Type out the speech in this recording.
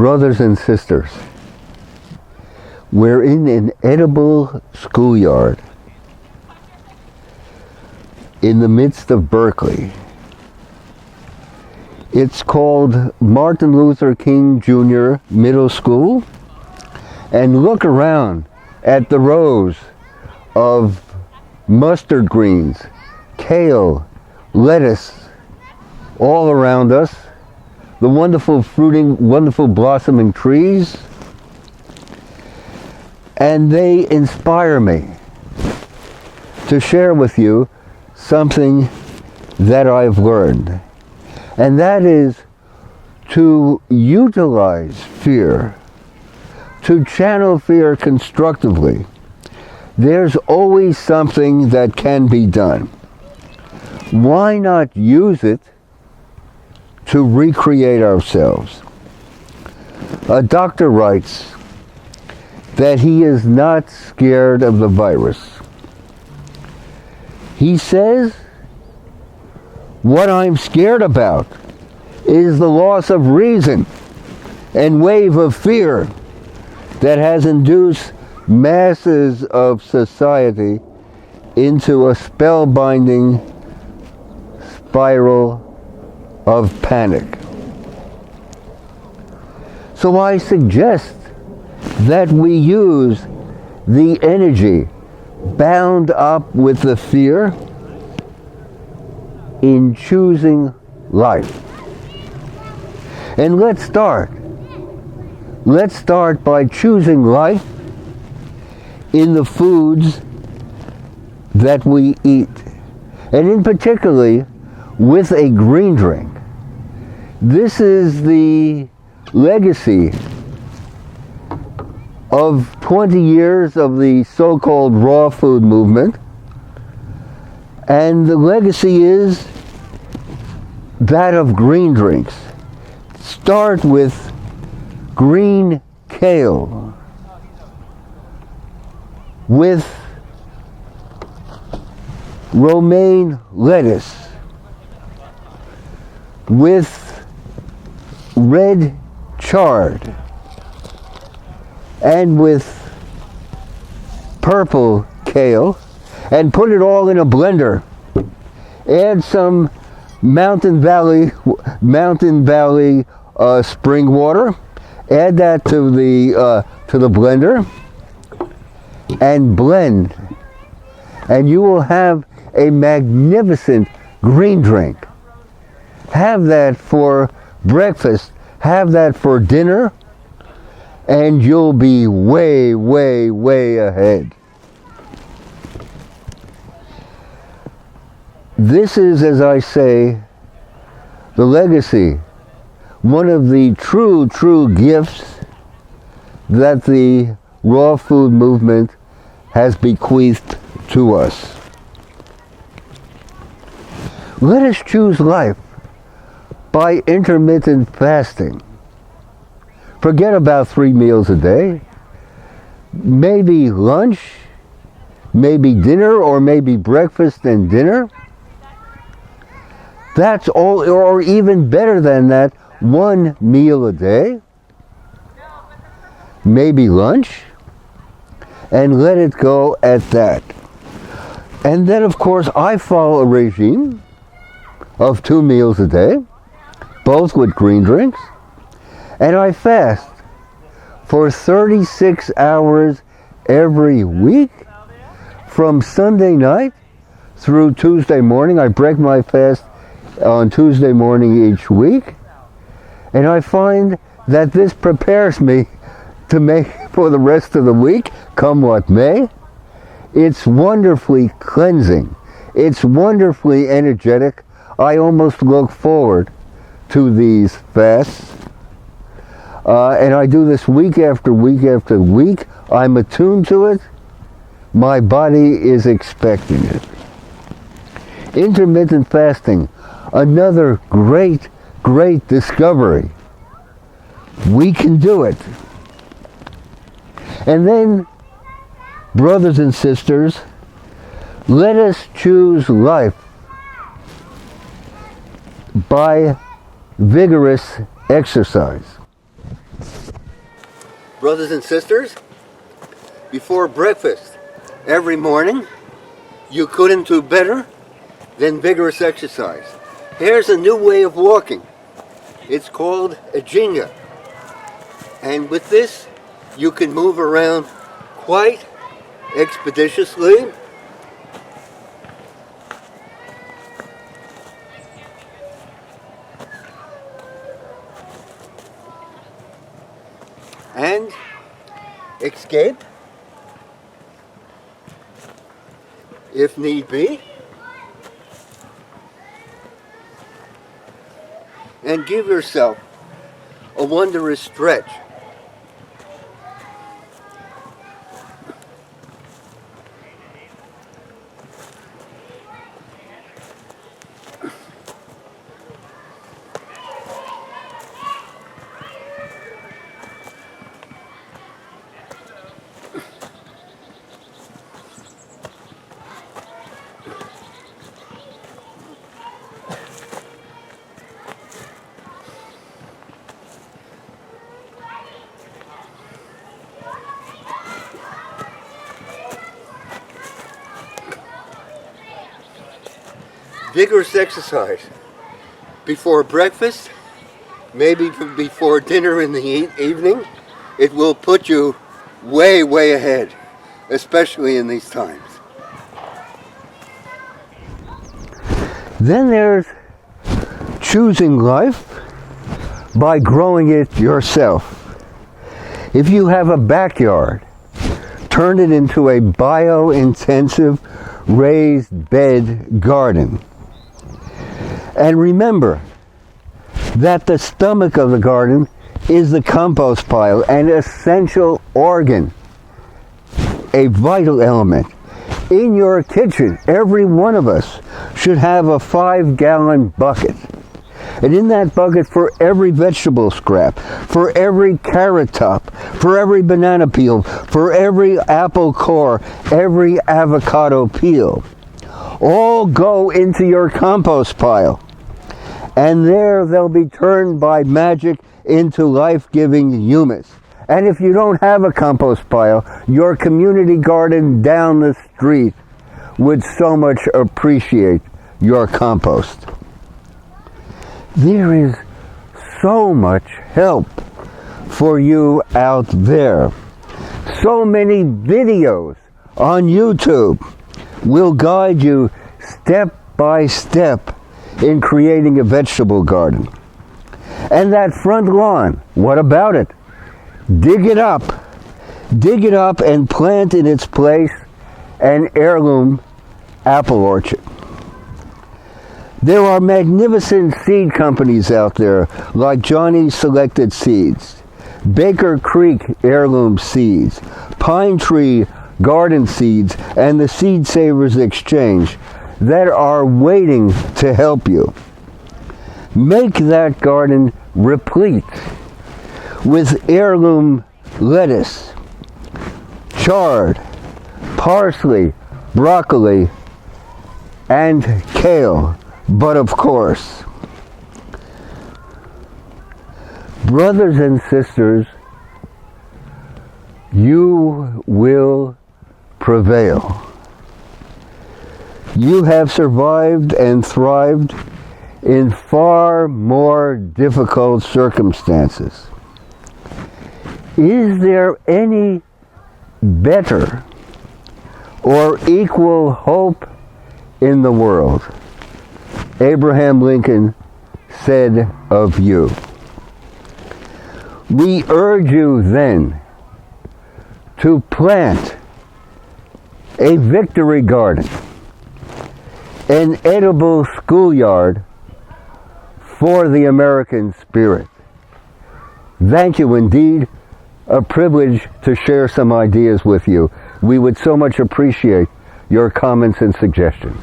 Brothers and sisters, we're in an edible schoolyard in the midst of Berkeley. It's called Martin Luther King Jr. Middle School, and look around at the rows of mustard greens, kale, lettuce, all around us, the wonderful fruiting, wonderful blossoming trees, and they inspire me to share with you something that I've learned, and that is to utilize fear, to channel fear constructively. There's always something that can be done. Why not use it to recreate ourselves? A doctor writes that he is not scared of the virus. He says, what I'm scared about is the loss of reason and wave of fear that has induced masses of society into a spellbinding spiral of panic. So I suggest that we use the energy bound up with the fear in choosing life. And let's start. Let's start by choosing life in the foods that we eat, and in particularly with a green drink. This is the legacy of 20 years of the so-called raw food movement, and the legacy is that of green drinks. Start with green kale, with romaine lettuce, with red chard, and with purple kale, and put it all in a blender. Add some Mountain Valley spring water. Add that to the blender and blend, and you will have a magnificent green drink. Have that for breakfast, have that for dinner, and you'll be way, way, way ahead. This is, as I say, the legacy, one of the true gifts that the raw food movement has bequeathed to us. Let us choose life by intermittent fasting. Forget about 3 meals a day. Maybe lunch, maybe dinner, or maybe breakfast and dinner. That's all, or even better than that, 1 meal a day. Maybe lunch, and let it go at that. And then, of course, I follow a regime of 2 meals a day, both with green drinks, and I fast for 36 hours every week, from Sunday night through Tuesday morning. I break my fast on Tuesday morning each week, and I find that this prepares me to make for the rest of the week, come what may. It's wonderfully cleansing. It's wonderfully energetic. I almost look forward to these fasts. And I do this week after week after week. I'm attuned to it. My body is expecting it. Intermittent fasting, another great discovery. We can do it. And then, brothers and sisters, let us choose life by vigorous exercise. Brothers and sisters, before breakfast every morning, you couldn't do better than vigorous exercise. Here's a new way of walking. It's called a jinga. And with this, you can move around quite expeditiously. And escape, if need be, and give yourself a wondrous stretch. Vigorous exercise before breakfast, maybe before dinner in the evening. It will put you way, way ahead, especially in these times. Then there's choosing life by growing it yourself. If you have a backyard, turn it into a bio-intensive raised bed garden. And remember that the stomach of the garden is the compost pile, an essential organ, a vital element. In your kitchen, every one of us should have a 5-gallon bucket. And in that bucket, for every vegetable scrap, for every carrot top, for every banana peel, for every apple core, every avocado peel, all go into your compost pile. And there they'll be turned by magic into life-giving humus. And if you don't have a compost pile, your community garden down the street would so much appreciate your compost. There is so much help for you out there. So many videos on YouTube will guide you step by step in creating a vegetable garden. And that front lawn, what about it? Dig it up and plant in its place an heirloom apple orchard. There are magnificent seed companies out there like Johnny's Selected Seeds, Baker Creek Heirloom Seeds, Pine Tree Garden Seeds, and the Seed Savers Exchange that are waiting to help you. Make that garden replete with heirloom lettuce, chard, parsley, broccoli, and kale. But of course, brothers and sisters, you will prevail. You have survived and thrived in far more difficult circumstances. Is there any better or equal hope in the world? Abraham Lincoln said of you. We urge you then to plant a victory garden, an edible schoolyard for the American spirit. Thank you indeed. A privilege to share some ideas with you. We would so much appreciate your comments and suggestions.